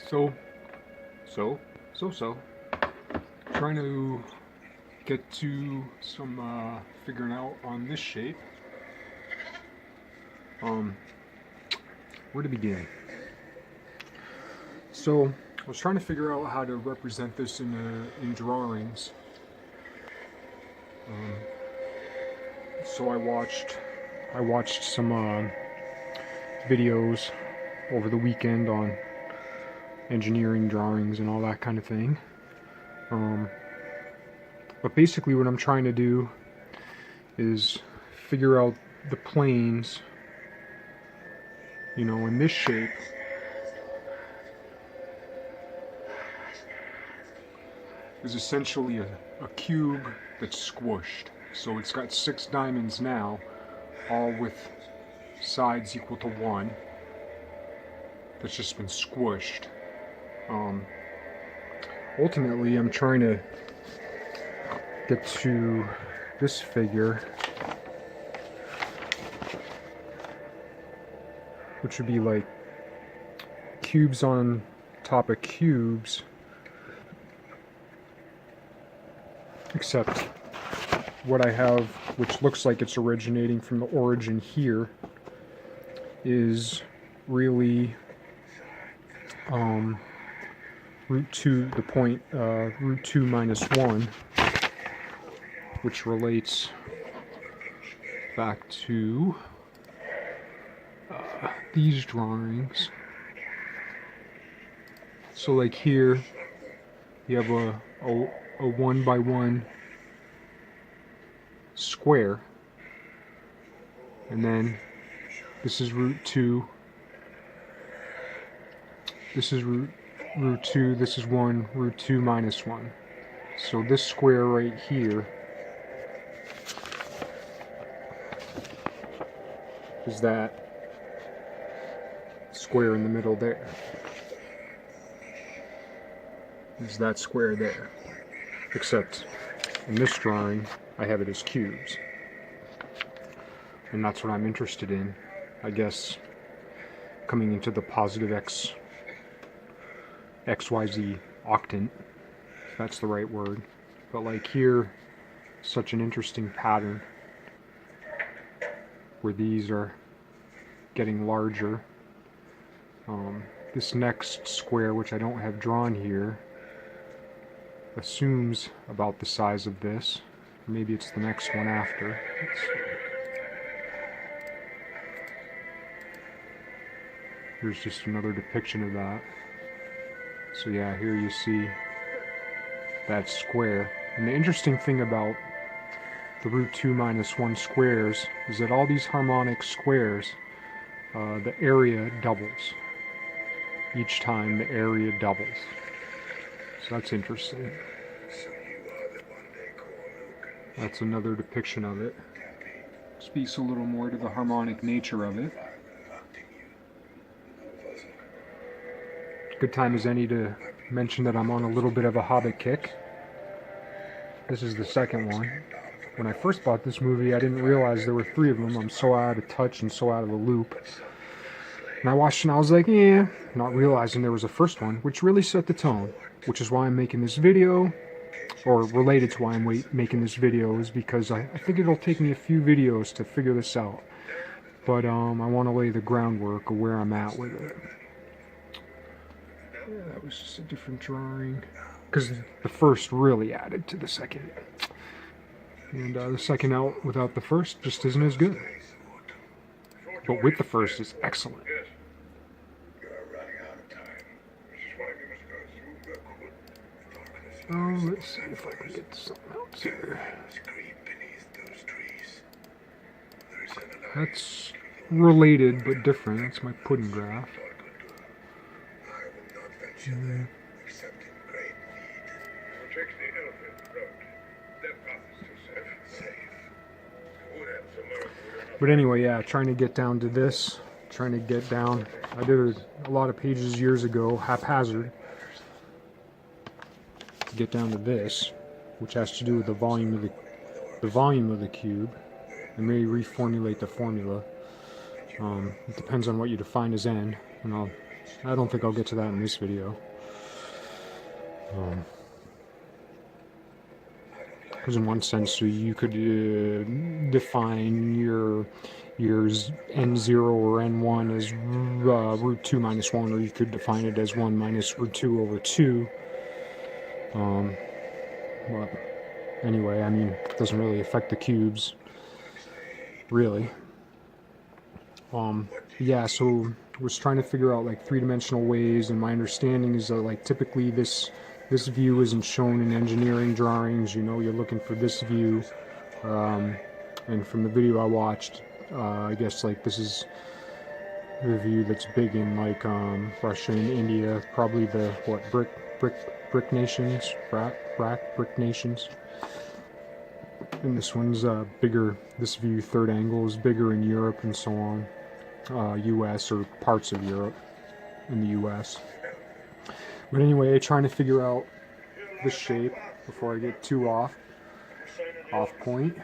So, trying to get to some figuring out on this shape. Where to begin? So, I was trying to figure out how to represent this in drawings. So I watched some videos over the weekend on engineering drawings and all that kind of thing. But basically what I'm trying to do is figure out the planes, in this shape. Is essentially a cube that's squished. So it's got 6 diamonds now, all with sides equal to 1. That's just been squished. Ultimately, I'm trying to get to this figure, which would be like cubes on top of cubes, except what I have, which looks like it's originating from the origin here, is really root 2, the point root 2 minus 1, which relates back to these drawings. So like here you have a 1 by 1 square, and then this is root 2, this is root 2, this is 1, root 2 minus 1. So this square right here is that square in the middle there. Is that square there. Except in this drawing I have it as cubes. And that's what I'm interested in, I guess, coming into the positive XYZ octant, if that's the right word. But like here, such an interesting pattern where these are getting larger. This next square, which I don't have drawn here, assumes about the size of this. Maybe it's the next one after. Here's just another depiction of that. So yeah, here you see that square. And the interesting thing about the root 2 minus 1 squares is that all these harmonic squares, the area doubles. Each time the area doubles. So that's interesting. That's another depiction of it. Speaks a little more to the harmonic nature of it. Good time as any to mention that I'm on a little bit of a Hobbit kick. This is the second one. When I first bought this movie, I didn't realize there were 3 of them. I'm so out of touch and so out of the loop. And I watched and I was like, yeah, not realizing there was a first one, which really set the tone. Which is why I'm making this video, or related to why I'm making this video, is because I think it'll take me a few videos to figure this out. But I want to lay the groundwork of where I'm at with it. Yeah, that was just a different drawing. Because the first really added to the second. And the second out without the first just isn't as good. But with the first is excellent. Oh, let's see if I can get something else here. That's related but different. That's my pudding graph. But anyway, yeah, trying to get down to this. Trying to get down. I did a lot of pages years ago, haphazard. Get down to this, which has to do with the volume of the cube, and may reformulate the formula. It depends on what you define as n, and I'll I don't think I'll get to that in this video. Because in one sense, you could define your n0 or n1 as root 2 minus 1, or you could define it as 1 minus root 2 over 2. But anyway, I mean, it doesn't really affect the cubes, really. Yeah, so I was trying to figure out like three-dimensional ways, and my understanding is that like typically this view isn't shown in engineering drawings. You know, you're looking for this view, and from the video I watched, I guess like this is the view that's big in like Russia and India, probably the brick nations, brick nations. And this one's bigger. This view, third angle, is bigger in Europe and so on. U.S. or parts of Europe in the U.S. But anyway, trying to figure out the shape before I get too off point.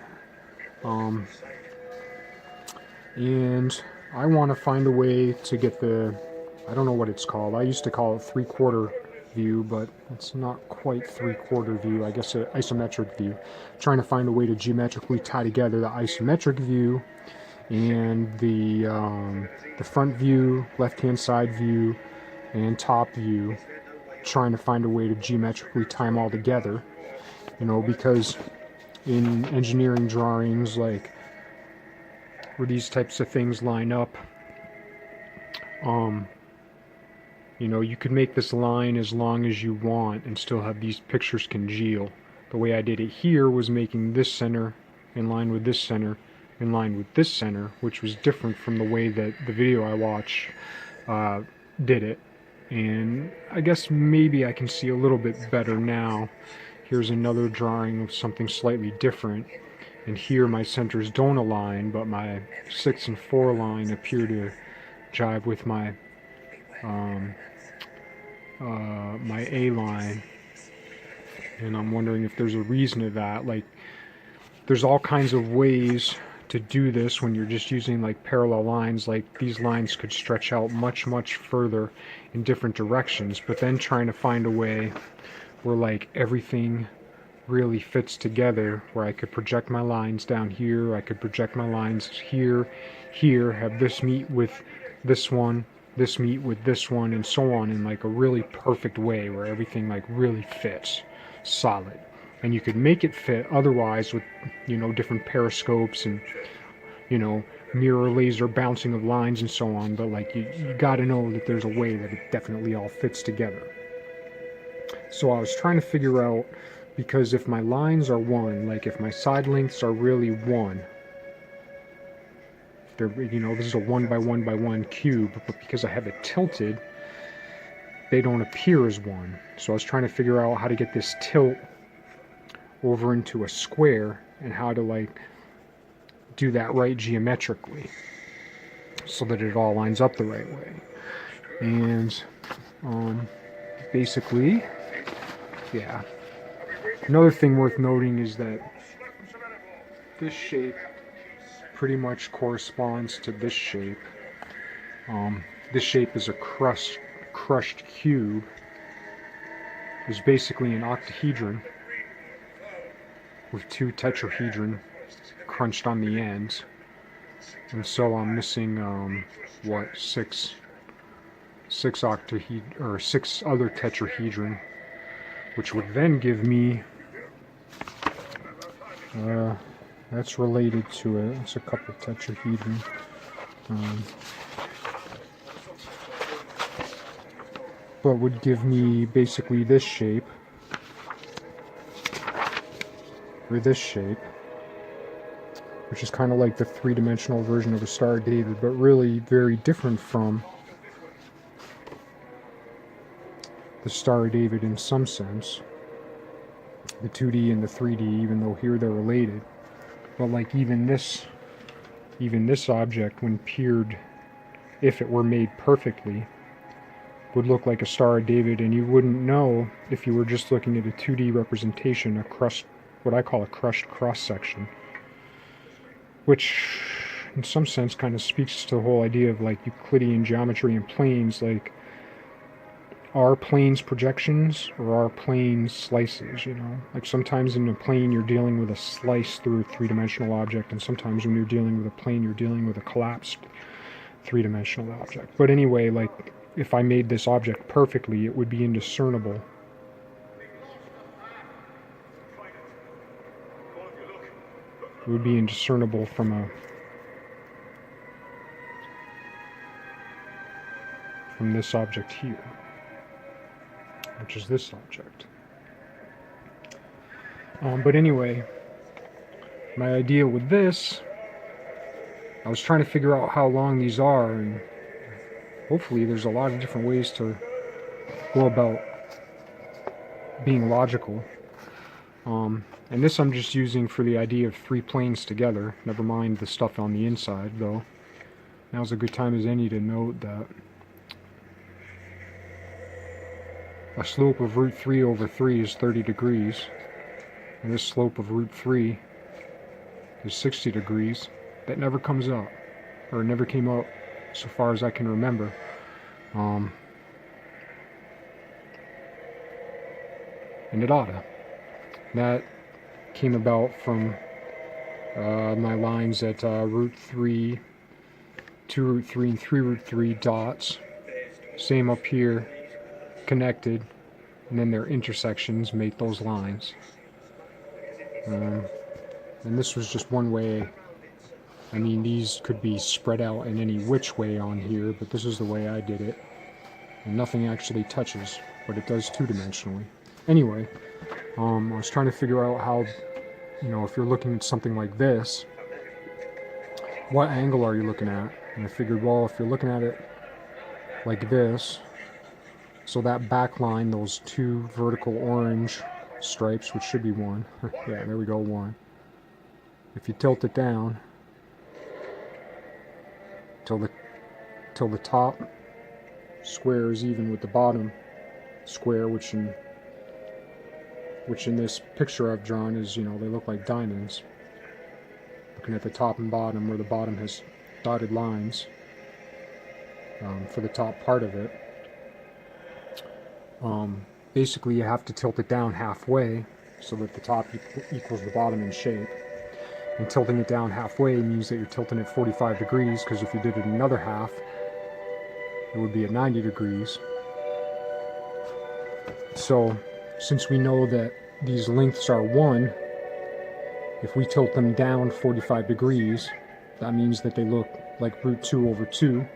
And I want to find a way to get the, I don't know what it's called. I used to call it 3/4 view, but it's not quite 3/4 view. I guess an isometric view. Trying to find a way to geometrically tie together the isometric view and the front view, left-hand side view, and top view. Trying to find a way to geometrically tie them all together, you know, because in engineering drawings, like where these types of things line up, you know, you could make this line as long as you want and still have these pictures congeal. The way I did it here was making this center in line with this center in line with this center, which was different from the way that the video I watched did it. And I guess maybe I can see a little bit better now. Here's another drawing of something slightly different. And here my centers don't align, but my 6 and 4 line appear to jive with my my A line. And I'm wondering if there's a reason to that. Like, there's all kinds of ways to do this when you're just using like parallel lines. Like, these lines could stretch out much further in different directions, but then trying to find a way where like everything really fits together, where I could project my lines down here, I could project my lines here, have this meet with this one, this meet with this one, and so on, in like a really perfect way where everything like really fits solid. And you could make it fit otherwise with, you know, different periscopes and, you know, mirror laser bouncing of lines and so on, but like you gotta know that there's a way that it definitely all fits together. So I was trying to figure out, because if my lines are 1, like if my side lengths are really 1, they're, you know, this is a 1 by 1 by 1 cube, but because I have it tilted, they don't appear as 1. So I was trying to figure out how to get this tilt over into a square and how to like do that right geometrically so that it all lines up the right way. And basically, yeah. Another thing worth noting is that this shape pretty much corresponds to this shape. This shape is a crushed cube. It's basically an octahedron with 2 tetrahedron crunched on the ends. And so I'm missing what, 6 octahedron or 6 other tetrahedron, which would then give me that's related to it. It's a couple tetrahedron. But would give me basically this shape, or this shape, which is kind of like the 3-dimensional version of a Star of David, but really very different from the Star of David in some sense. The 2D and the 3D, even though here they're related. But like even this object, when peered, if it were made perfectly, would look like a Star of David, and you wouldn't know if you were just looking at a 2D representation, what I call a crushed cross-section, which in some sense kind of speaks to the whole idea of like Euclidean geometry and planes. Like, are planes projections or are planes slices, you know? Like sometimes in a plane you're dealing with a slice through a three-dimensional object, and sometimes when you're dealing with a plane you're dealing with a collapsed three-dimensional object. But anyway, like if I made this object perfectly, it would be indiscernible. It would be indiscernible from this object here, which is this object. But anyway, my idea with this, I was trying to figure out how long these are, and hopefully there's a lot of different ways to go about being logical. And this I'm just using for the idea of three planes together, never mind the stuff on the inside, though now's a good time as any to note that a slope of root 3 over 3 is 30 degrees, and this slope of root 3 is 60 degrees. That never comes up, or never came up so far as I can remember. And it oughta. That came about from my lines at root 3, 2 root 3, and 3 root 3 dots. Same up here, connected, and then their intersections make those lines. And this was just one way. I mean, these could be spread out in any which way on here, but this is the way I did it. And nothing actually touches, but it does two-dimensionally. Anyway, I was trying to figure out how, you know, if you're looking at something like this, what angle are you looking at? And I figured, well, if you're looking at it like this, so that back line, those two vertical orange stripes, which should be one, yeah, there we go, one. If you tilt it down till the top square is even with the bottom square, which in this picture I've drawn is, you know, they look like diamonds. Looking at the top and bottom, where the bottom has dotted lines for the top part of it. Basically you have to tilt it down halfway so that the top equals the bottom in shape. And tilting it down halfway means that you're tilting it 45 degrees, because if you did it another half, it would be at 90 degrees. So, since we know that these lengths are 1, if we tilt them down 45 degrees, that means that they look like root 2 over 2.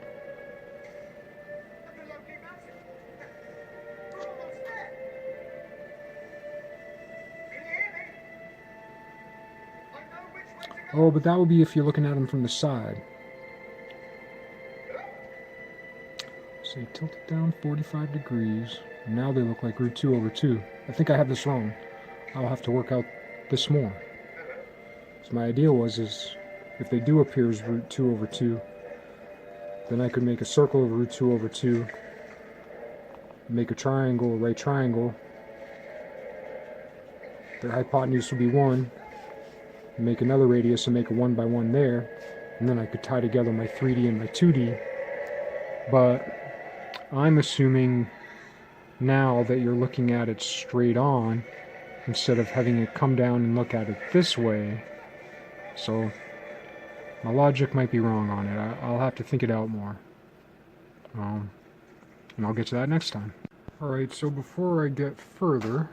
Oh, but that would be if you're looking at them from the side. So you tilt it down 45 degrees. And now they look like root 2 over 2. I think I have this wrong. I'll have to work out this more. So my idea was, if they do appear as root 2 over 2, then I could make a circle of root 2 over 2, make a triangle, a right triangle. Their hypotenuse would be 1. Make another radius and make a 1 by 1 there, and then I could tie together my 3D and my 2D. But I'm assuming now that you're looking at it straight on instead of having it come down and look at it this way. So my logic might be wrong on it. I'll have to think it out more. And I'll get to that next time. Alright, so before I get further,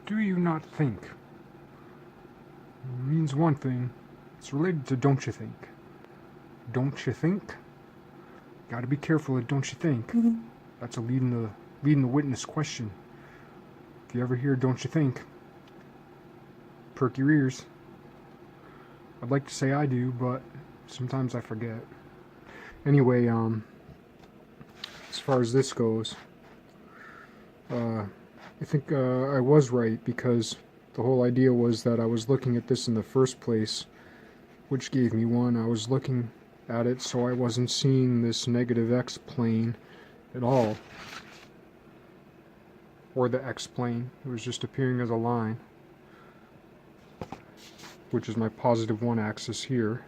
do you not think? It means one thing. It's related to don't you think. Don't you think? Gotta be careful of don't you think. That's a leading the witness question. If you ever hear don't you think, perk your ears. I'd like to say I do, but sometimes I forget. Anyway, as far as this goes, I think I was right, because the whole idea was that I was looking at this in the first place, which gave me 1. I was looking at it so I wasn't seeing this negative x plane at all, or the x plane. It was just appearing as a line, which is my positive 1 axis here,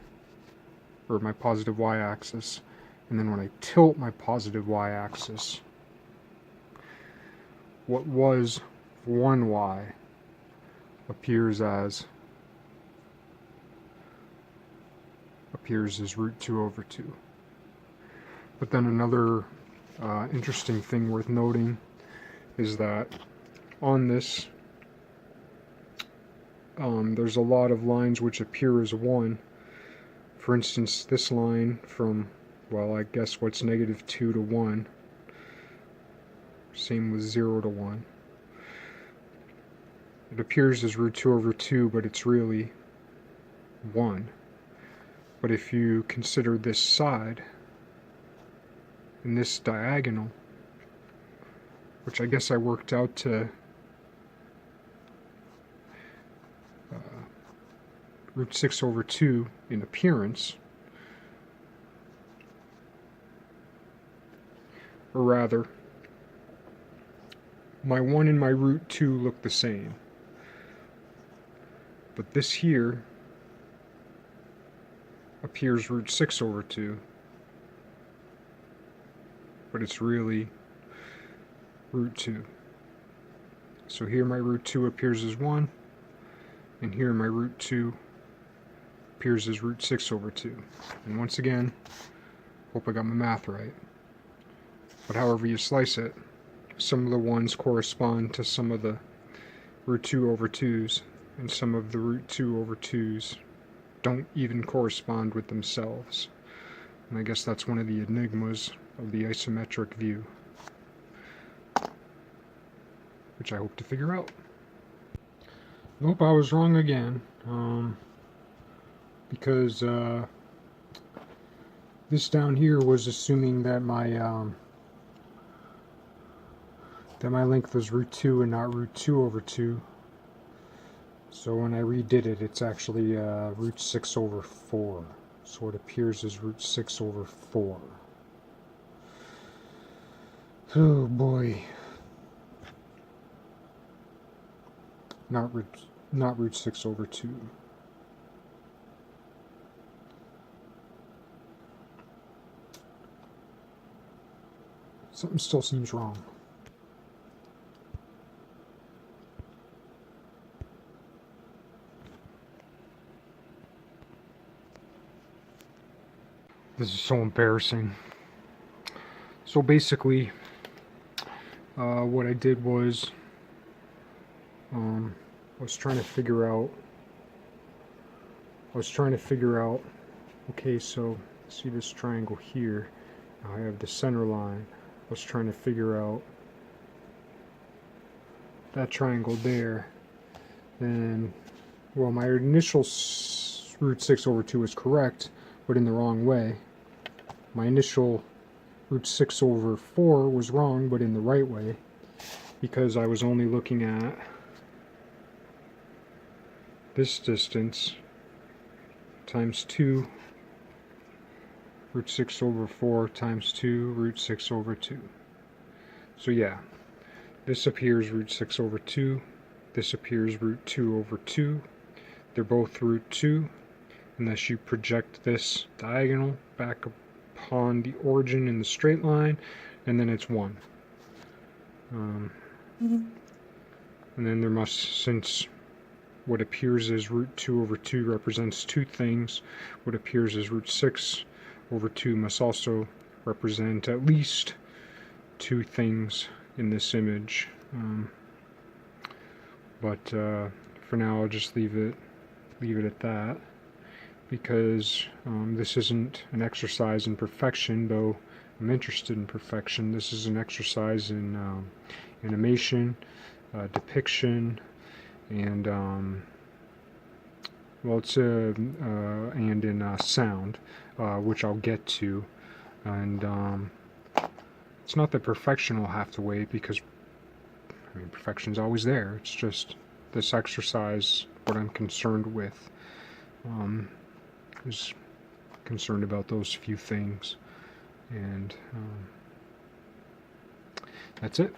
or my positive y axis, And then when I tilt my positive y-axis, what was 1y appears as root 2 over 2. But then another interesting thing worth noting is that on this, there's a lot of lines which appear as 1. For instance, this line from, well, I guess what's negative 2 to 1. Same with 0 to 1. It appears as root 2 over 2, but it's really 1. But if you consider this side and this diagonal, which I guess I worked out to root 6 over 2 in appearance, or rather, my 1 and my root 2 look the same. But this here appears root 6 over 2, but it's really root 2. So here my root 2 appears as 1, and here my root 2 appears as root 6 over 2. And once again, hope I got my math right. But however you slice it, some of the 1's correspond to some of the root 2 over 2's, and some of the root 2 over 2's don't even correspond with themselves. And I guess that's one of the enigmas of the isometric view, which I hope to figure out. Nope, I was wrong again. Because this down here was assuming that my length was root 2 and not root 2 over 2. So when I redid it, it's actually root 6 over 4. So it appears as root 6 over 4. Oh boy. Not root 6 over 2. Something still seems wrong. This is so embarrassing. So basically, what I did was, I was trying to figure out, okay, so see this triangle here, I have the center line. I was trying to figure out that triangle there, then, well, my initial root 6 over 2 is correct, but in the wrong way. My initial root 6 over 4 was wrong, but in the right way, because I was only looking at this distance times 2 root 6 over 4 times 2 root 6 over 2. So yeah, this appears root 6 over 2, this appears root 2 over 2. They're both root 2, unless you project this diagonal back upon the origin in the straight line, and then it's 1. And then there must, since what appears as root 2 over 2 represents two things, what appears as root 6 over 2 must also represent at least two things in this image. But for now, I'll just leave it at that, because this isn't an exercise in perfection, though I'm interested in perfection. This is an exercise in animation, depiction, and well, it's and in sound, which I'll get to. And it's not that perfection will have to wait, because I mean, perfection's always there. It's just this exercise, what I'm concerned with, is concerned about those few things. And that's it.